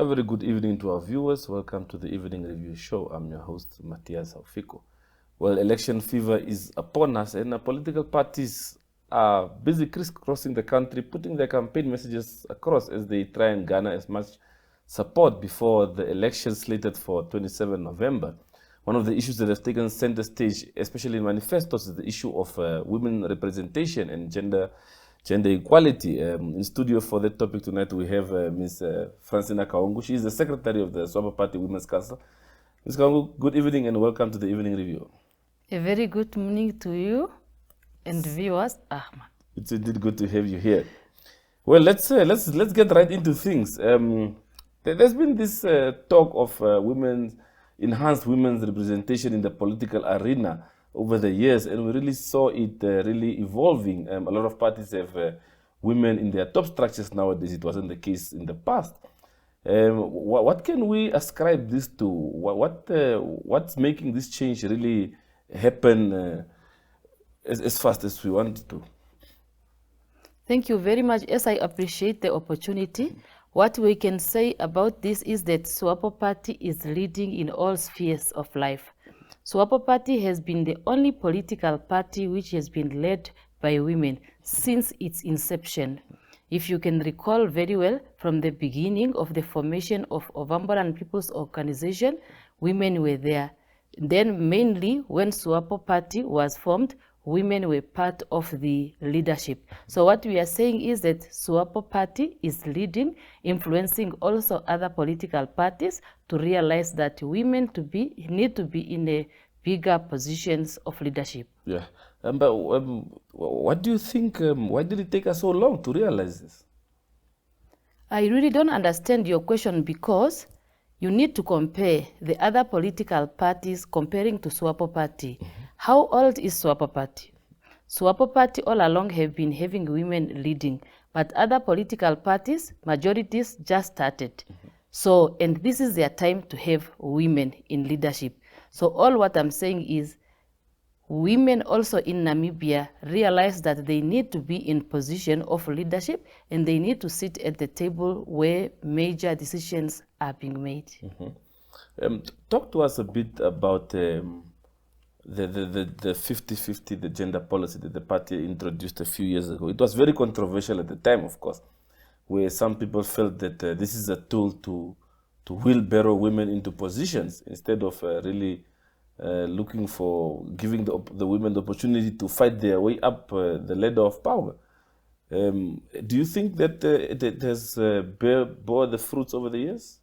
A very good evening to our viewers. Welcome to the Evening Review Show. I'm your host, Matthias Aufiko. Well, election fever is upon us, and political parties are busy crisscrossing the country, putting their campaign messages across as they try and garner as much support before the election slated for 27 November. One of the issues that have taken center stage, especially in manifestos, is the issue of women representation and gender equality. In studio for that topic tonight, we have Ms. Fransina Kahungu. She is the secretary of the Swapo Party Women's Council. Ms. Kahungu, good evening and welcome to the Evening Review. A very good morning to you and viewers. Ahmad. It's indeed good to have you here. Well, let's get right into things. There's been this talk of enhanced women's representation in the political arena over the years, and we really saw it really evolving. A lot of parties have women in their top structures nowadays. It wasn't the case in the past. What can we ascribe this to? What's making this change really happen as fast as we want it to? Thank you very much. Yes, I appreciate the opportunity. What we can say about this is that Swapo Party is leading in all spheres of life. Swapo Party has been the only political party which has been led by women since its inception. If you can recall very well, from the beginning of the formation of Ovambaran People's Organization, women were there. Then mainly when Swapo Party was formed, women were part of the leadership. So what we are saying is that Swapo Party is leading, influencing also other political parties to realize that women need to be in a bigger positions of leadership. Yeah, but what do you think, why did it take us so long to realize this? I really don't understand your question, because you need to compare the other political parties comparing to Swapo Party. How old is Swapo Party? Swapo Party all along have been having women leading, but other political parties, majorities just started. So, and this is their time to have women in leadership. So all what I'm saying is women also in Namibia realize that they need to be in position of leadership, and they need to sit at the table where major decisions are being made. Talk to us a bit about the 50-50, the gender policy that the party introduced a few years ago. It was very controversial at the time, of course, where some people felt that this is a tool to wheelbarrow women into positions instead of really looking for giving the women the opportunity to fight their way up the ladder of power. Do you think that it has bore the fruits over the years?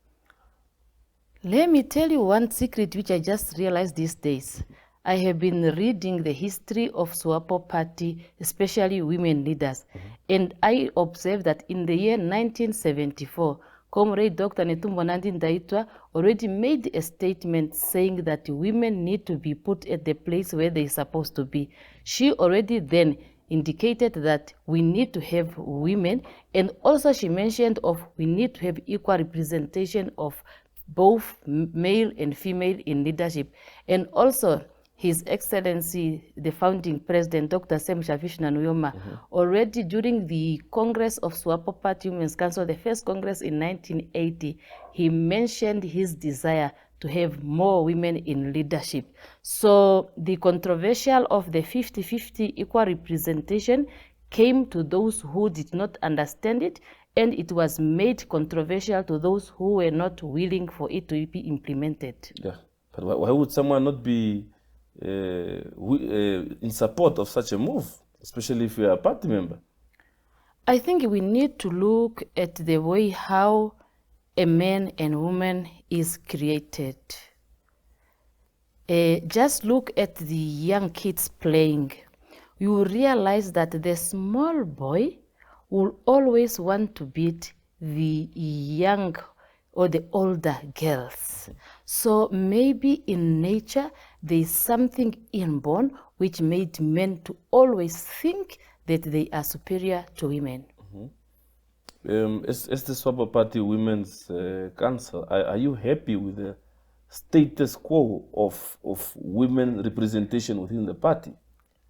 Let me tell you one secret which I just realized these days. I have been reading the history of Swapo Party, especially women leaders, and I observed that in the year 1974, Comrade Dr. Netumbo Nandi Ndaitwah already made a statement saying that women need to be put at the place where they're supposed to be. She already then indicated that we need to have women, and also she mentioned we need to have equal representation of both male and female in leadership. And also His Excellency, the founding president, Dr. Sam Shafishuna Nujoma, already during the Congress of Swapo Party Women's Council, the first Congress in 1980, he mentioned his desire to have more women in leadership. So the controversial of the 50-50 equal representation came to those who did not understand it, and it was made controversial to those who were not willing for it to be implemented. Yeah, but why would someone not be in support of such a move, especially if you are a party member? I think we need to look at the way how a man and woman is created. Just look at the young kids playing. You will realize that the small boy will always want to beat the young or the older girls. So maybe in nature there is something inborn which made men to always think that they are superior to women. As the Swapo Party Women's Council, are you happy with the status quo of women representation within the party?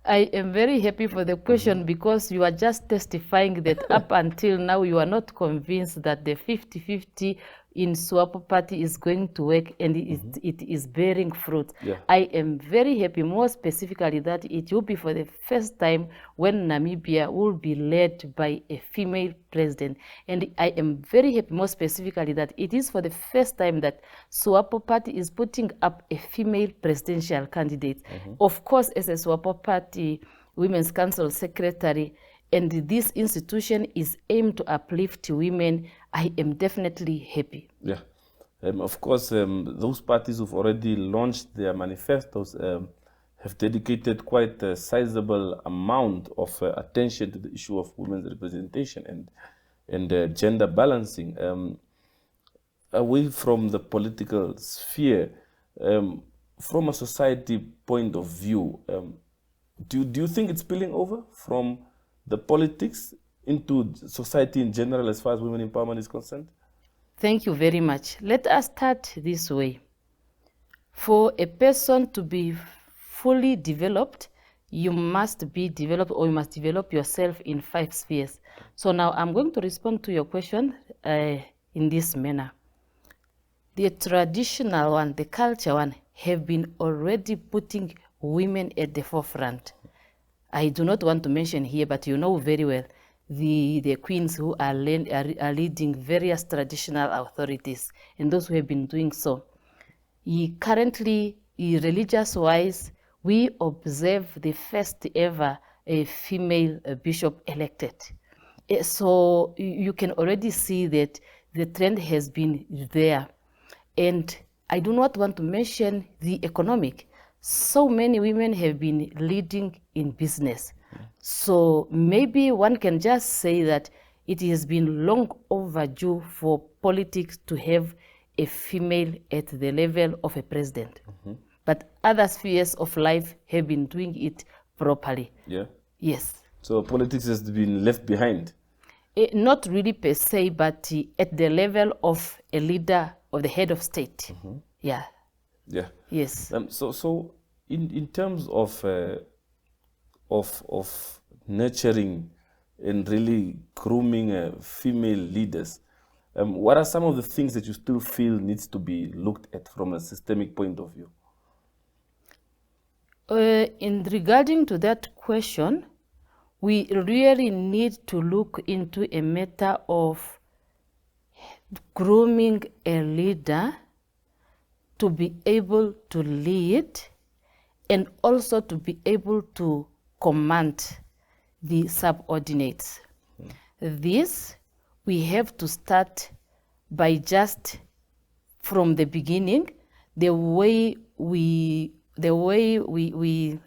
I am very happy for the question because you are just testifying that up until now you are not convinced that the 50-50 in Swapo Party is going to work, and it is bearing fruit. Yeah. I am very happy, more specifically, that it will be for the first time when Namibia will be led by a female president. And I am very happy, more specifically, that it is for the first time that Swapo Party is putting up a female presidential candidate. Of course, as a Swapo Party Women's Council Secretary, and this institution is aimed to uplift women, I am definitely happy. Yeah. Of course, those parties who've already launched their manifestos have dedicated quite a sizable amount of attention to the issue of women's representation and gender balancing. Away from the political sphere, from a society point of view, do you think it's spilling over from the politics into society in general as far as women empowerment is concerned? Thank you very much. Let us start this way. For a person to be fully developed, you must be developed, or you must develop yourself in 5 spheres. So now I'm going to respond to your question in this manner. The traditional one, the culture one, have been already putting women at the forefront. I do not want to mention here, but you know very well, the queens who are leading various traditional authorities, and those who have been doing so. Currently, religious-wise, we observe the first ever female bishop elected. So you can already see that the trend has been there. And I do not want to mention the economic. So many women have been leading in business. So maybe one can just say that it has been long overdue for politics to have a female at the level of a president. But other spheres of life have been doing it properly. Yeah. Yes. So politics has been left behind? Not really per se, but at the level of a leader, of the head of state. Yeah. Yeah. Yes. So in terms of nurturing and really grooming female leaders, what are some of the things that you still feel needs to be looked at from a systemic point of view? In regarding to that question, we really need to look into a matter of grooming a leader to be able to lead and also to be able to command the subordinates. This, we have to start by just from the beginning, the way we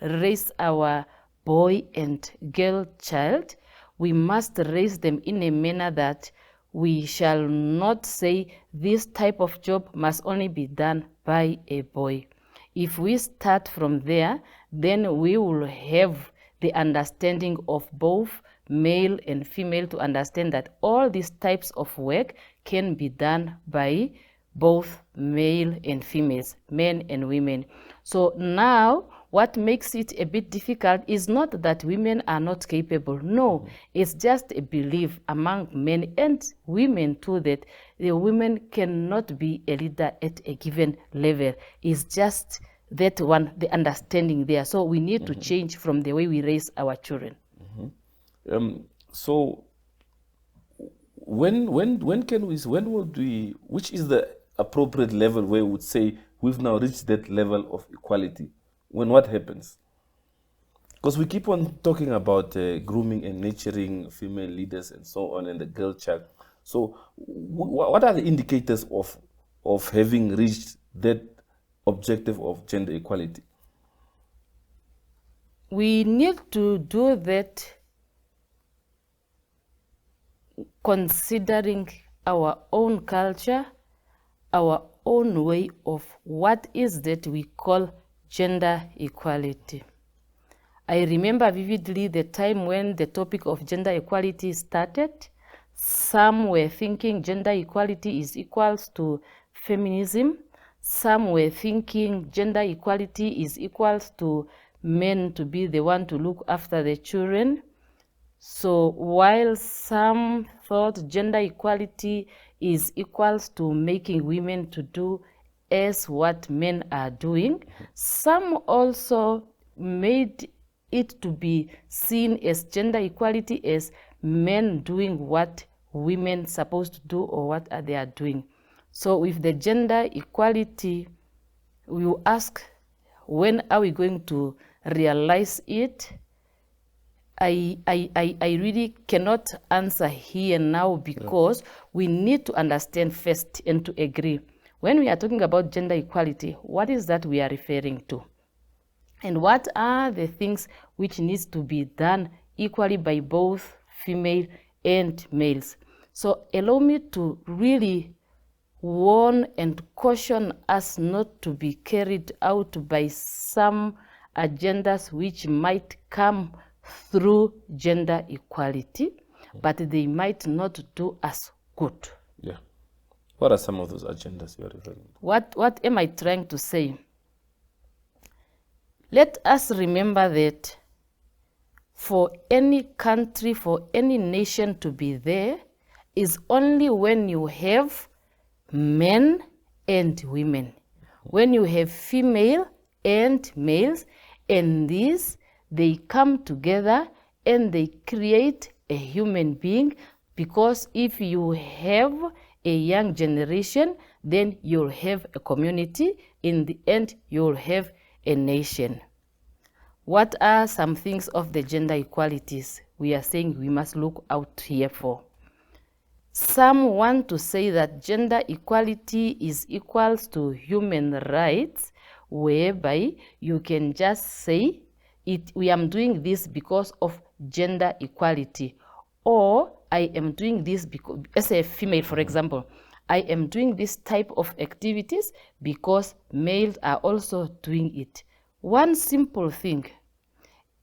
raise our boy and girl child. We must raise them in a manner that we shall not say this type of job must only be done by a boy. If we start from there, then we will have the understanding of both male and female to understand that all these types of work can be done by both male and females, men and women. So now, what makes it a bit difficult is not that women are not capable. No, it's just a belief among men and women too that the women cannot be a leader at a given level. It's just that one, the understanding there. So we need to change from the way we raise our children. So when would we, which is the appropriate level where we would say we've now reached that level of equality? When what happens? Because we keep on talking about grooming and nurturing female leaders and so on, and the girl child. So what are the indicators of having reached that objective of gender equality? We need to do that considering our own culture, our own way of what is that we call gender equality. I remember vividly the time when the topic of gender equality started. Some were thinking gender equality is equals to feminism. Some were thinking gender equality is equals to men to be the one to look after the children. So while some thought gender equality is equals to making women to do as what men are doing. Some also made it to be seen as gender equality as men doing what women supposed to do or what they are doing. So with the gender equality, we will ask, when are we going to realize it? I really cannot answer here now, because we need to understand first and to agree. When we are talking about gender equality, what is that we are referring to? And what are the things which needs to be done equally by both female and males? So allow me to really warn and caution us not to be carried out by some agendas which might come through gender equality, but they might not do us good. Yeah. What are some of those agendas you are referring to? What am I trying to say? Let us remember that for any country, for any nation to be there, is only when you have men and women, when you have female and males, and these, they come together and they create a human being. Because if you have a young generation, then you'll have a community. In the end, you'll have a nation. What are some things of the gender equalities we are saying we must look out here for? Some want to say that gender equality is equals to human rights, whereby you can just say, we am doing this because of gender equality, or I am doing this because, as a female, for example, I am doing this type of activities because males are also doing it. One simple thing,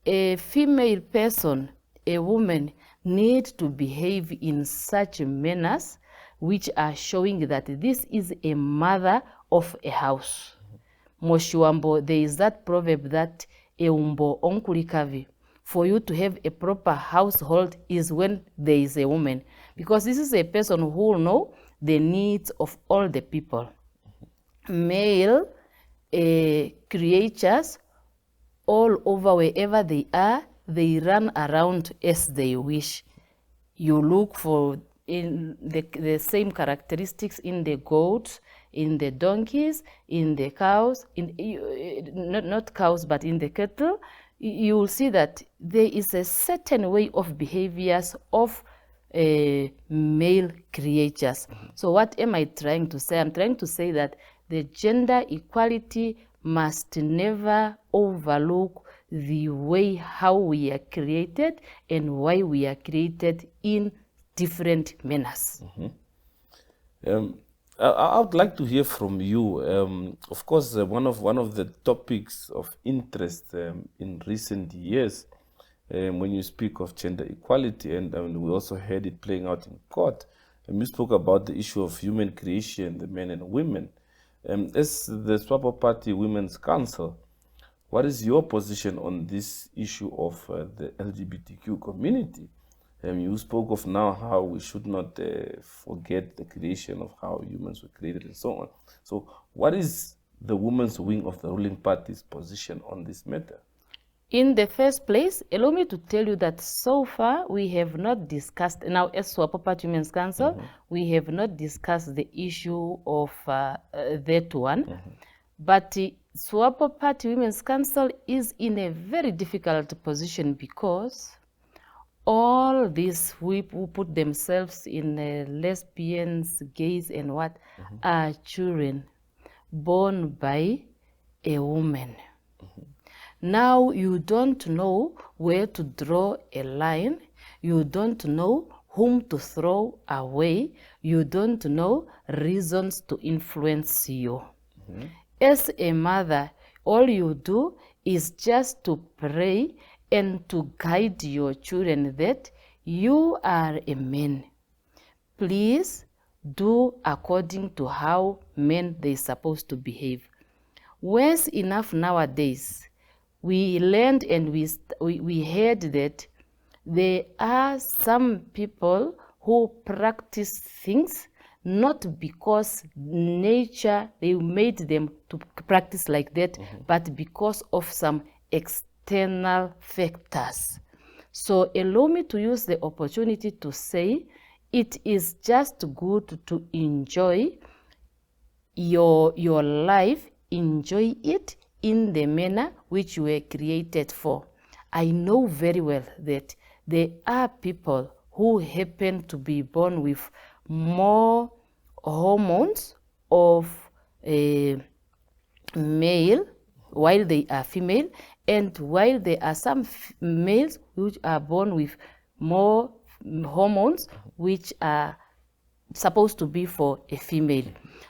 a female person, a woman, need to behave in such manners which are showing that this is a mother of a house. Moshiwambo, there is that proverb that eumbo onkulikavi. For you to have a proper household is when there is a woman, because this is a person who will know the needs of all the people. Male creatures, all over wherever they are, they run around as they wish. You look for in the same characteristics in the goats, in the donkeys, in the cows, not cows, but in the cattle. You will see that there is a certain way of behaviors of male creatures. So what am I trying to say? I'm trying to say that the gender equality must never overlook the way how we are created and why we are created in different manners. I would like to hear from you. Of course, one of the topics of interest in recent years, when you speak of gender equality, and we also heard it playing out in court, you spoke about the issue of human creation, the men and women. As the Swapo Party Women's Council, what is your position on this issue of the LGBTQ community? You spoke of now how we should not forget the creation of how humans were created and so on. So what is the women's wing of the ruling party's position on this matter? In the first place, allow me to tell you that so far we have not discussed, now as Swapo Party Women's Council, we have not discussed the issue of that one. But Swapo Party Women's Council is in a very difficult position, because all these who put themselves in lesbians, gays, and what are children born by a woman. Now you don't know where to draw a line. You don't know whom to throw away. You don't know reasons to influence you. As a mother, all you do is just to pray and to guide your children that you are a man. Please do according to how men they're supposed to behave. Worse enough nowadays, we learned and we heard that there are some people who practice things not because nature, they made them to practice like that, but because of some external factors. So allow me to use the opportunity to say it is just good to enjoy your life, enjoy it in the manner which you were created for. I know very well that there are people who happen to be born with more hormones of a male while they are female, and while there are some males which are born with more hormones which are supposed to be for a female.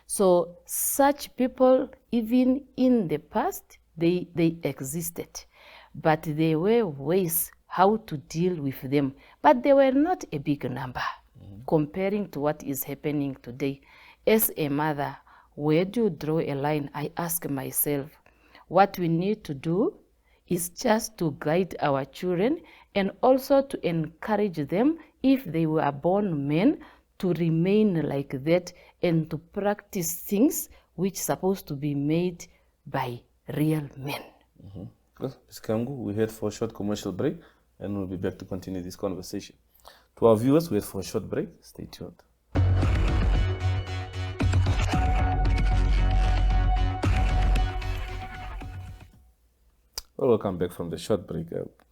So such people, even in the past, they existed, but there were ways how to deal with them, but they were not a big number comparing to what is happening today. As a mother, where do you draw a line? I ask myself, what we need to do is just to guide our children and also to encourage them, if they were born men, to remain like that and to practice things which are supposed to be made by real men. Well, Ms. Kahungu, we head for a short commercial break and we'll be back to continue this conversation. To our viewers, we head for a short break. Stay tuned. Well, welcome back from the short break.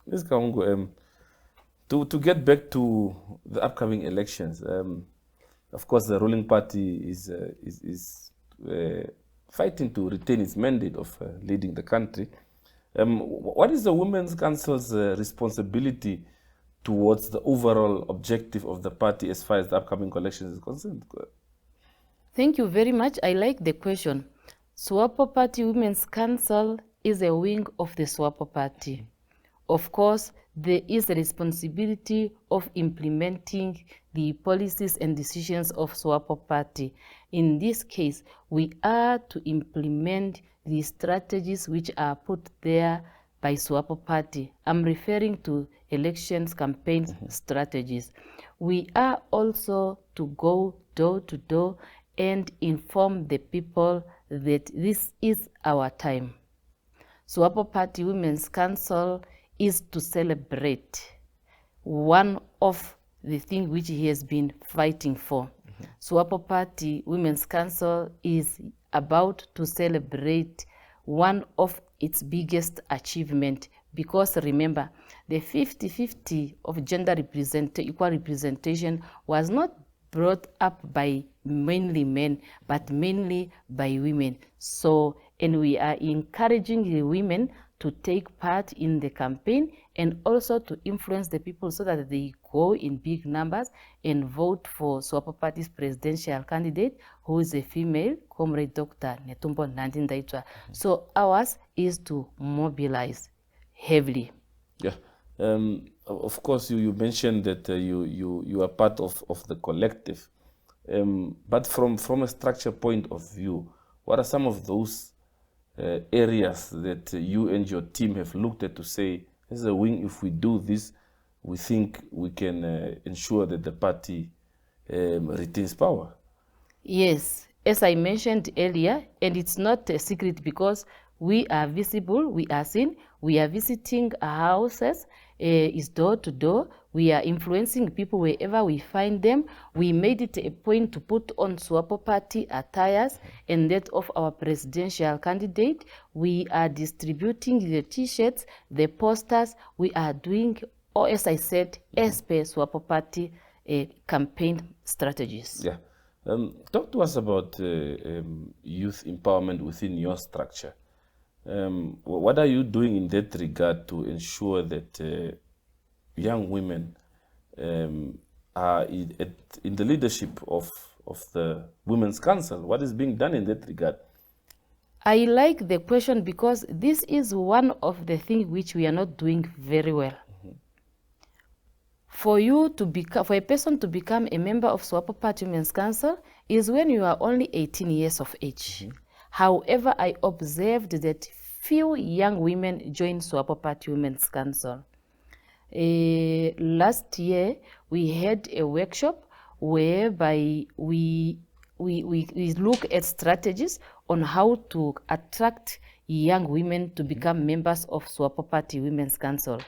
Ms. Kahungu, to get back to the upcoming elections, of course, the ruling party is fighting to retain its mandate of leading the country. What is the Women's Council's responsibility towards the overall objective of the party as far as the upcoming elections is concerned? Thank you very much. I like the question. Swapo Party Women's Council is a wing of the Swapo Party. Of course, there is a responsibility of implementing the policies and decisions of Swapo Party. In this case, we are to implement the strategies which are put there by Swapo Party. I'm referring to elections campaign strategies. We are also to go door to door and inform the people that this is our time. Swapo Party Women's Council is to celebrate one of the things which he has been fighting for. Swapo Party Women's Council is about to celebrate one of its biggest achievement, because remember, the 50-50 of gender equal representation was not brought up by mainly men, but mainly by women. So, and we are encouraging the women to take part in the campaign and also to influence the people so that they go in big numbers and vote for Swapo Party's presidential candidate, who is a female, Comrade Dr. Netumbo Nandi-Ndaitwah. So ours is to mobilize heavily. Yeah. Of course, you mentioned that you are part of the collective. But from a structure point of view, what are some of those areas that you and your team have looked at to say, as a wing, if we do this, we think we can ensure that the party retains power? Yes, as I mentioned earlier, and it's not a secret because we are visible, we are seen, we are visiting houses, is door to door. We are influencing people wherever we find them. We made it a point to put on Swapo Party attires and that of our presidential candidate. We are distributing the t-shirts, the posters. We are doing, or as I said, as per Swapo Party campaign strategies. Yeah. Talk to us about youth empowerment within your structure. What are you doing in that regard to ensure that young women are in the leadership of the Women's Council? What is being done in that regard? I like the question because this is one of the things which we are not doing very well. For a person to become a member of Swapo Party Women's Council is when you are only 18 years of age. However, I observed that few young women joined Swapo Party Women's Council. Last year, we had a workshop whereby we we look at strategies on how to attract young women to become members of Swapo Party Women's Council.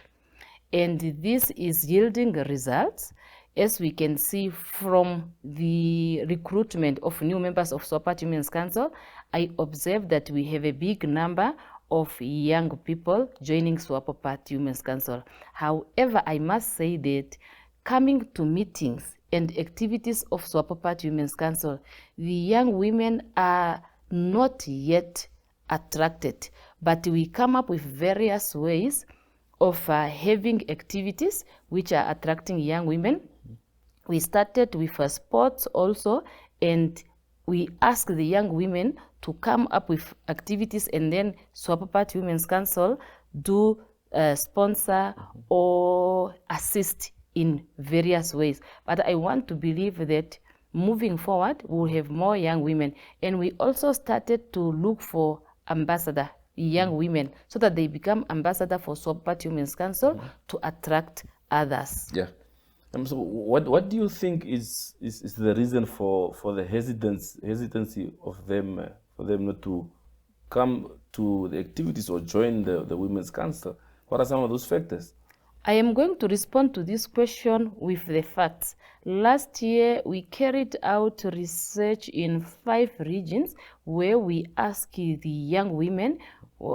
And this is yielding results, as we can see from the recruitment of new members of Swapo Party Women's Council. I observe that we have a big number of young people joining Swapo Party Women's Council. However, I must say that coming to meetings and activities of Swapo Party Women's Council, the young women are not yet attracted, but we come up with various ways of having activities which are attracting young women. We started with sports also, and we asked the young women to come up with activities, and then Swapo Party Women's Council do sponsor or assist in various ways. But I want to believe that moving forward, we'll have more young women. And we also started to look for ambassador young women so that they become ambassador for Swapo Party Women's Council to attract others. Yeah. So what do you think is the reason for the hesitancy of them for them not to come to the activities or join the Women's Council? What are some of those factors? I am going to respond to this question with the facts. Last year, we carried out research in 5 regions where we asked the young women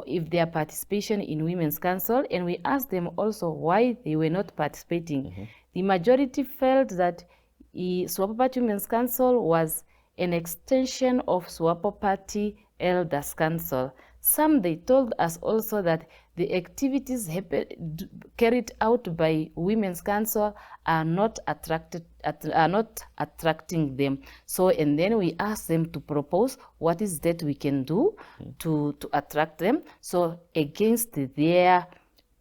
if their participation in Women's Council, and we asked them also why they were not participating. The majority felt that Swapo Party Women's Council was an extension of Swapo Party Elders Council. Some, they told us also that the activities carried out by Women's Council are not attracting them. So, and then we asked them to propose what is that we can do to attract them. So, against their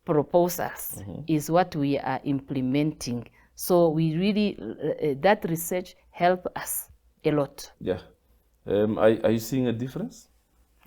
proposals is what we are implementing. So, we really that research helped us a lot. Yeah. Are you seeing a difference?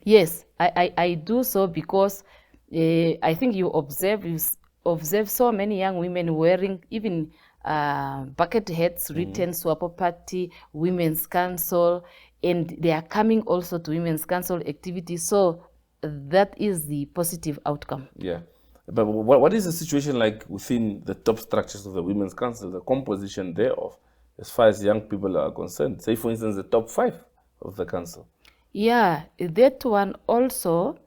Yes, I do so because I think you observe so many young women wearing even bucket hats written Swapo Party Women's Council, and they are coming also to Women's Council activities. So that is the positive outcome. Yeah. But what is the situation like within the top structures of the Women's Council, the composition thereof, as far as young people are concerned? Say, for instance, the top 5 of the council. Yeah, that one also,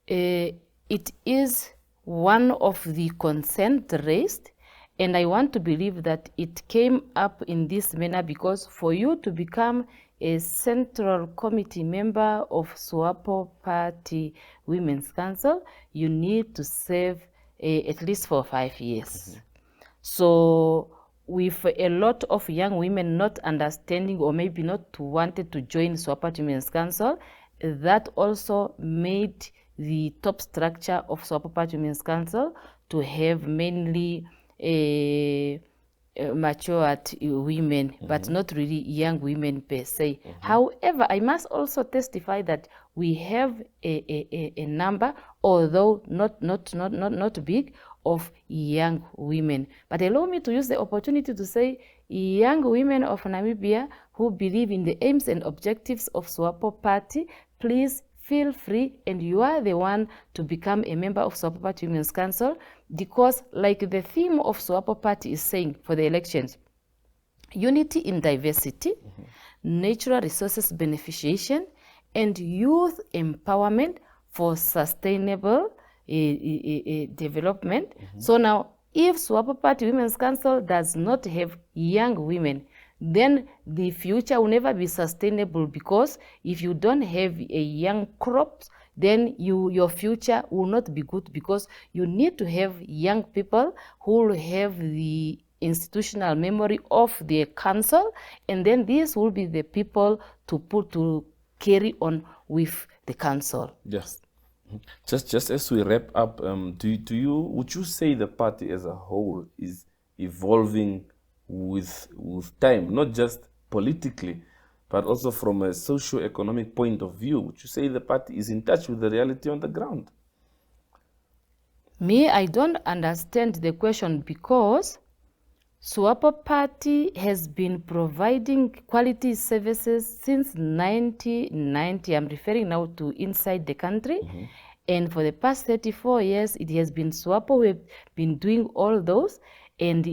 it is one of the concerns raised, and I want to believe that it came up in this manner because for you to become a central committee member of Swapo Party Women's Council, you need to serve at least for 5 years. So with a lot of young women not understanding or maybe not wanted to join Swapo Party Women's Council, that also made the top structure of Swapo Party Women's Council to have mainly matured women, but not really young women per se. However, I must also testify that we have a number, although not big, of young women. But allow me to use the opportunity to say young women of Namibia who believe in the aims and objectives of Swapo Party, please feel free, and you are the one to become a member of Swapo Party Women's Council, because like the theme of Swapo Party is saying for the elections, unity in diversity, natural resources beneficiation, and youth empowerment for sustainable development. So now, if Swapo Party Women's Council does not have young women, then the future will never be sustainable, because if you don't have a young crop, then your future will not be good, because you need to have young people who will have the institutional memory of the council, and then these will be the people to carry on with the council. Yes. Just as we wrap up, would you say the party as a whole is evolving with time, not just politically, but also from a socio-economic point of view? Would you say the party is in touch with the reality on the ground? Me, I don't understand the question, because Swapo Party has been providing quality services since 1990. I'm referring now to inside the country. And for the past 34 years, it has been Swapo who have been doing all those. And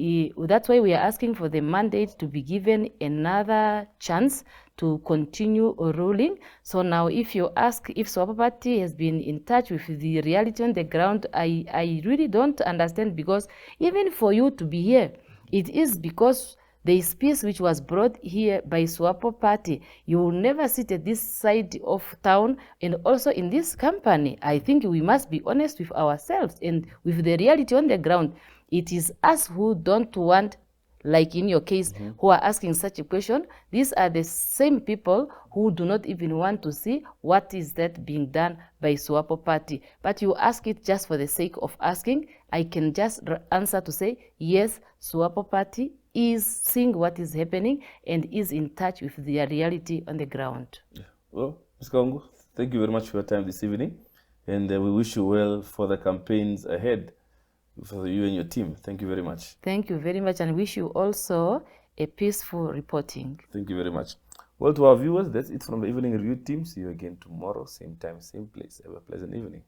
that's why we are asking for the mandate to be given another chance to continue ruling. So now if you ask if Swapo Party has been in touch with the reality on the ground, I really don't understand, because even for you to be here, it is because there is peace which was brought here by Swapo Party. You will never sit at this side of town and also in this company. I think we must be honest with ourselves and with the reality on the ground. It is us who don't want, like in your case, who are asking such a question. These are the same people who do not even want to see what is that being done by Swapo Party. But you ask it just for the sake of asking. I can just answer to say, yes, Swapo Party is seeing what is happening and is in touch with the reality on the ground. Yeah. Well, Ms. Kahungu, thank you very much for your time this evening. And we wish you well for the campaigns ahead for you and your team. Thank you very much. Thank you very much, and wish you also a peaceful reporting. Thank you very much. Well, to our viewers, that's it from the Evening Review team. See you again tomorrow, same time, same place. Have a pleasant evening.